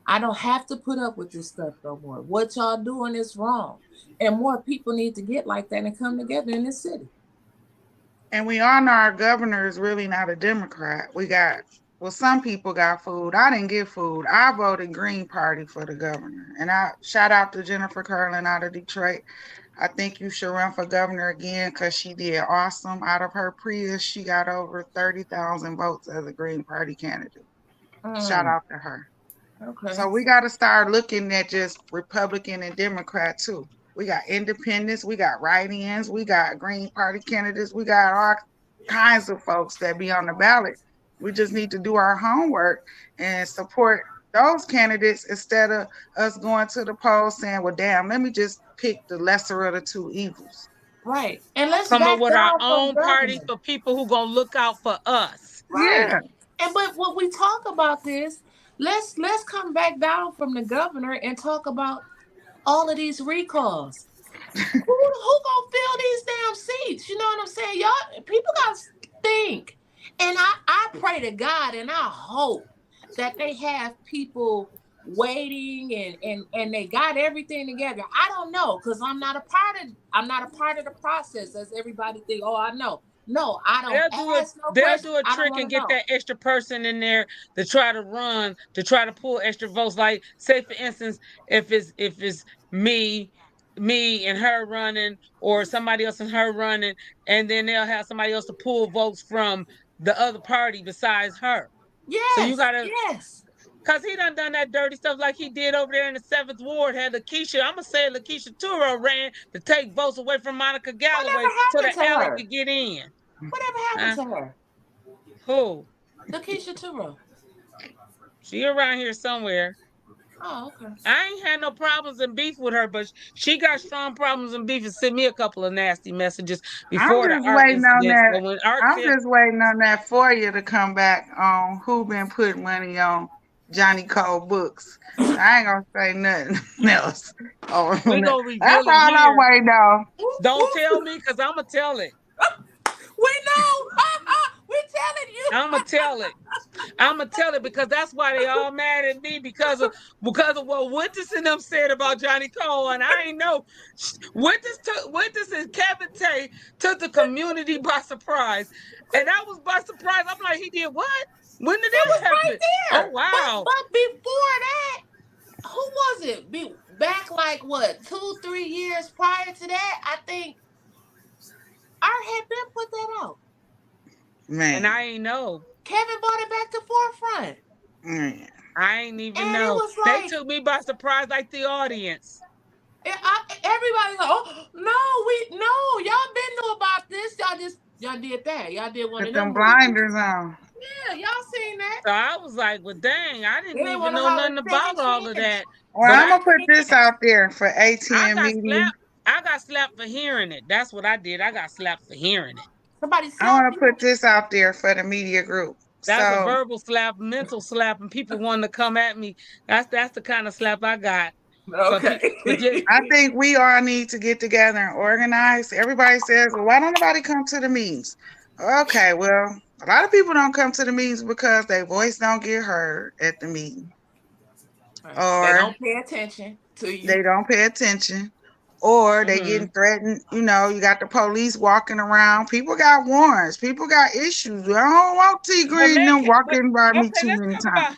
I don't have to put up with this stuff no more. What y'all doing is wrong. And more people need to get like that and come together in this city. And we all know our governor is really not a Democrat. Some people got food. I didn't get food. I voted Green Party for the governor. And I shout out to Jennifer Curlin out of Detroit. I think you should run for governor again because she did awesome. Out of her Prius, she got over 30,000 votes as a Green Party candidate. Shout out to her. Okay. So we got to start looking at just Republican and Democrat too. We got independents, we got write-ins, we got Green Party candidates, we got all kinds of folks that be on the ballot. We just need to do our homework and support those candidates instead of us going to the polls saying, well, damn, let me just pick the lesser of the two evils. Right. And let's come up with our own party party for people who gonna look out for us. Right. Yeah. And but when we talk about this, let's come back down from the governor and talk about all of these recalls. who gonna fill these damn seats? You know what I'm saying? Y'all, people gotta think. And I pray to God and I hope that they have people waiting and they got everything together. I don't know, because I'm not a part of the process, as everybody think, oh, I know. No, I don't. They'll do a trick and get that extra person in there to try to pull extra votes. Like, say for instance, if it's me and her running, or somebody else and her running, and then they'll have somebody else to pull votes from the other party besides her. Yes. So you gotta because he done that dirty stuff like he did over there in the 7th Ward. Had Lakeisha, I'm going to say Lakeisha Turo ran to take votes away from Monica Galloway so that Ellie could get in. Whatever happened to her? Who? Lakeisha Turo. She around here somewhere. Oh, okay. I ain't had no problems and beef with her, but she got strong problems and beef and sent me a couple of nasty messages before the art incident. I'm just waiting on that for you to come back on who been putting money on Johnny Cole books. I ain't gonna say nothing else. Oh, We gonna that's reveal it all I'm here. waiting on. Don't tell me, because I'm gonna tell it. We know. We telling you. I'm gonna tell it. I'm gonna tell it, because that's why they all mad at me, because of what Wyntis and them said about Johnny Cole, and I ain't know. Wyntis and Kevin Tate took the community by surprise, and I was by surprise. I'm like, he did what? When did It that was right happen? Oh there. wow! But before that, who was it? Back like what, 2-3 years prior to that? I think Art had been put that out. And Man, I ain't know. Kevin brought it back to forefront. man. I ain't even And it know. was They like, took me by surprise, like the audience. everybody's like, oh no, y'all been knew about this. Y'all did that. Y'all did one Put of them them movies. blinders on. Yeah, y'all seen that. So I was like, well, dang, I They didn't didn't even want to know holler nothing about second all of chance. that. Well, But I'm I gonna put this out there for ATN got Media. slapped. I got slapped for hearing it. That's what I did. I got slapped for hearing it. Somebody I slapped want to you. put this out there for the media group. That's a So verbal slap, mental slap, and people wanting to come at me. That's the kind of slap I got for Okay. people. For just I think we all need to get together and organize. Everybody says, well, why don't nobody come to the meetings? Okay, well, a lot of people don't come to the meetings because their voice don't get heard at the meeting, Right. They or don't pay attention to you. they don't pay attention, or they Mhm. getting threatened. You got the police walking around. People got warrants. People got issues. I don't want T But Green them Metcalf, walking by me okay, too let's many talk times. about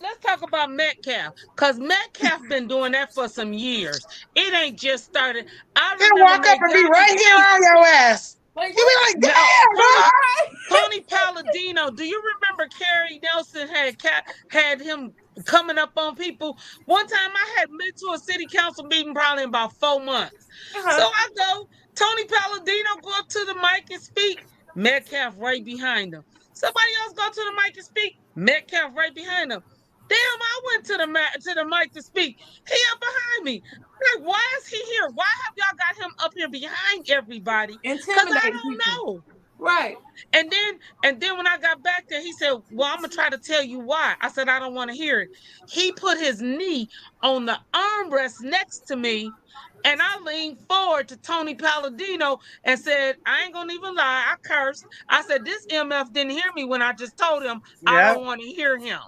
let's talk about Metcalf, because Metcalf been doing that for some years. It ain't just started. I He'll remember walk up when and be Ghana right here P. on your ass. Like He'll be what? like, No, damn, Tony dog. Tony Palladino. Do you remember Kerry Nelson had him coming up on people? One time I had been to a city council meeting probably in about 4 months. So Uh-huh. I go, Tony Palladino go up to the mic and speak. Metcalf right behind him. Somebody else go to the mic and speak. Metcalf right behind him. Damn, I went to the mic to speak. He up behind me. Like, why is he here? Why have y'all got him up here behind everybody? Because I Intimidating people. don't know. Right. And then when I got back there, he said, well, I'm gonna try to tell you why. I said, I don't want to hear it. He put his knee on the armrest next to me, and I leaned forward to Tony Palladino and said, I ain't gonna even lie, I cursed. I said, this MF didn't hear me when I just told him I Yep, don't want to hear him.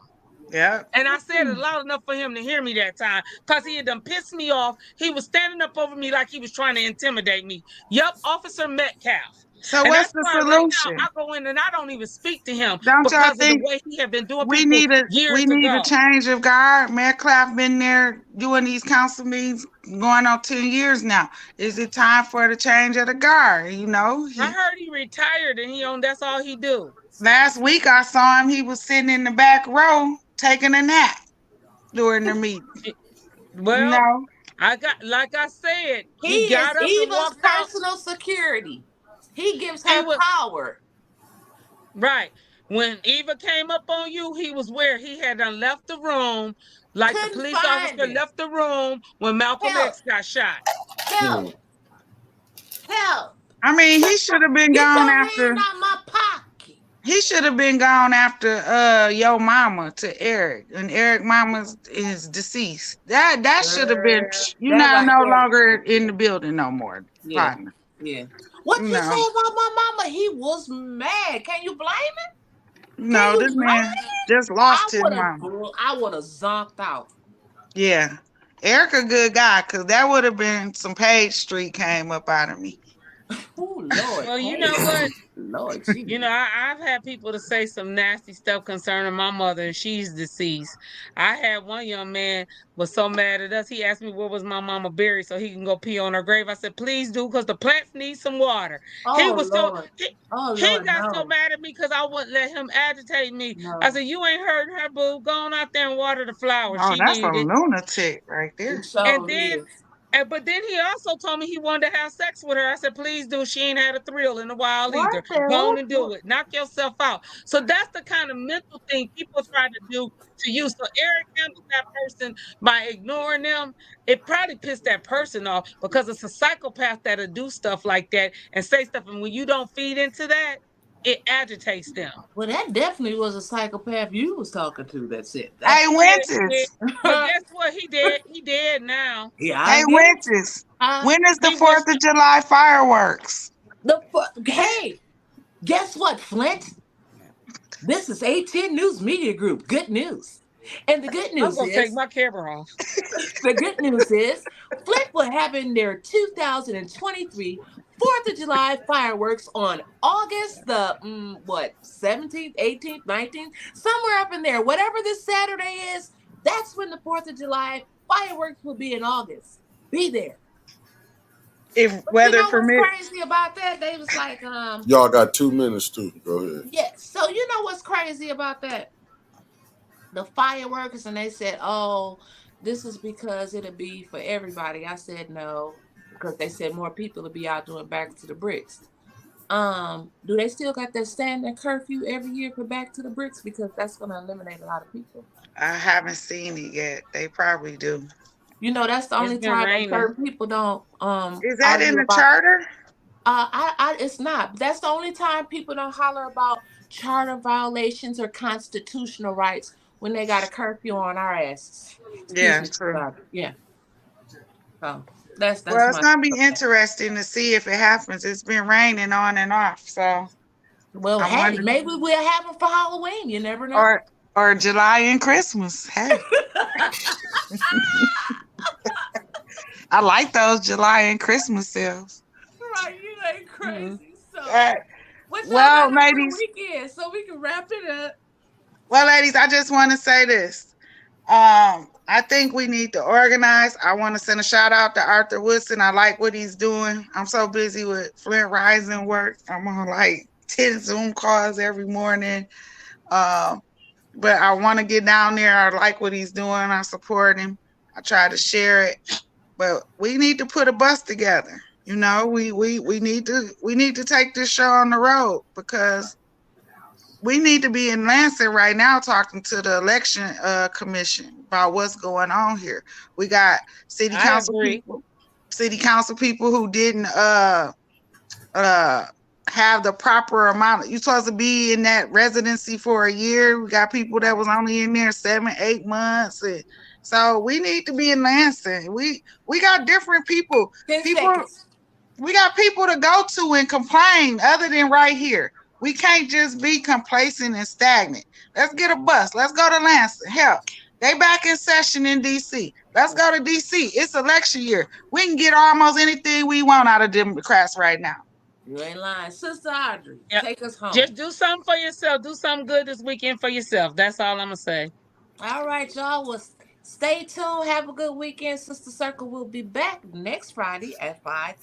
yep. And I said it loud enough for him to hear me that time, because he had done pissed me off. He was standing up over me like he was trying to intimidate me. Yup, Officer Metcalf. So And what's that's the why right now solution? I go in and I don't even speak to him, Don't y'all because of the think way he had been doing we people need a we years need a ago. change of guard? Mayor Clapp been there doing these council meetings going on 10 years now. Is it time for the change of the guard? I heard he retired and that's all he do. Last week I saw him, he was sitting in the back row taking a nap during the meeting. Well, No. I got, like I said, He he is got up and Eva's walked out. personal security. He gives He her was power. right. When Eva came up on you, he was where he had done left the room, like the Couldn't police find officer him. left the room when Malcolm Help. X got shot. Hmm. Help. Help. I mean, he should have been Get gone your after hand out my pocket. he should have been gone after Yo Mama to Eric, and Eric Mama is deceased. That should have been, you That now right no there. longer in the building no more, Yeah. partner. Yeah. What You you know, say about my mama? He was mad. Can you blame him? Can no, you this blame man him? just lost his mama. I would have zonked out. Yeah. Eric a good guy, because that would have been some Page Street came up out of me. Oh Lord, Well, you know hey, what? Lord Jesus. I've had people to say some nasty stuff concerning my mother, and she's deceased. I had one young man was so mad at us. He asked me where was my mama buried so he can go pee on her grave. I said, please do, because the plants need some water. He Oh was so Lord. he, Oh he Lord, got so no, mad at me because I wouldn't let him agitate me. I no. said, you ain't hurting her, boo. Go on out there and water the flowers. Oh, She that's a needed it. lunatic right It there. And sure then is. but then he also told me he wanted to have sex with her. I said, please do. She ain't had a thrill in a while What either. Go on the and do it. Knock yourself out. So that's the kind of mental thing people try to do to you. So Eric handled that person by ignoring them. It probably pissed that person off, because it's a psychopath that'll do stuff like that and say stuff. And when you don't feed into that, it agitates them. Well, that definitely was a psychopath you was talking to that said that. Hey, Wyntis. But guess what? He dead now. Yeah, Hey, I get it. Wyntis. When is the He 4th of July fireworks? Hey, guess what, Flint? This is A10 News Media Group. Good news. And the good I'm news gonna is take my camera off. the good news is Flint will have in their 2023 4th of July fireworks on August the 17th, 18th, 19th, somewhere up in there. Whatever this Saturday is, that's when the 4th of July fireworks will be in August. Be there. If But weather you know permits. what's crazy about that? They was like, Y'all got 2 minutes too. Go ahead. yes. So you know what's crazy about that? The fireworks, and they said, "Oh, this is because it'll be for everybody." I said no, because they said more people will be out doing Back to the Bricks. Do they still got that standing curfew every year for Back to the Bricks? Because that's going to eliminate a lot of people. I haven't seen it yet. They probably do. You know, that's the only been time that raining. certain people don't Is that in argue the about. charter? It's not. That's the only time people don't holler about charter violations or constitutional rights when they got a curfew on our asses. Yeah, Excuse me, true. Bobby. Yeah. So that's Well, it's my. gonna be interesting to see if it happens. It's been raining on and off, so Well, I hey, wonder. maybe we'll have them for Halloween. You never know. Or July and Christmas. Hey, I like those July and Christmas sales. Right, you ain't crazy. So, Right. what y'all Well, got on the ladies. weekend so we can wrap it up? Well, ladies, I just want to say this. I think we need to organize. I want to send a shout out to Arthur Woodson. I like what he's doing. I'm so busy with Flint Rising work. I'm on like 10 Zoom calls every morning. But I want to get down there. I like what he's doing. I support him. I try to share it. But we need to put a bus together. You know, we need to take this show on the road, because we need to be in Lansing right now talking to the election commission about what's going on here. We got city council people who didn't have the proper amount. You're supposed to be in that residency for a year. We got people that was only in there 7-8 months. And so we need to be in Lansing. We got different people. 10 seconds. We got people to go to and complain other than right here. We can't just be complacent and stagnant. Let's get a bus. Let's go to Lansing. Hell, they back in session in D.C. Let's go to D.C. It's election year. We can get almost anything we want out of Democrats right now. You ain't lying. Sister Audrey, take us home. Just do something for yourself. Do something good this weekend for yourself. That's all I'm going to say. All right, y'all. Well, stay tuned. Have a good weekend. Sister Circle will be back next Friday at 5:30.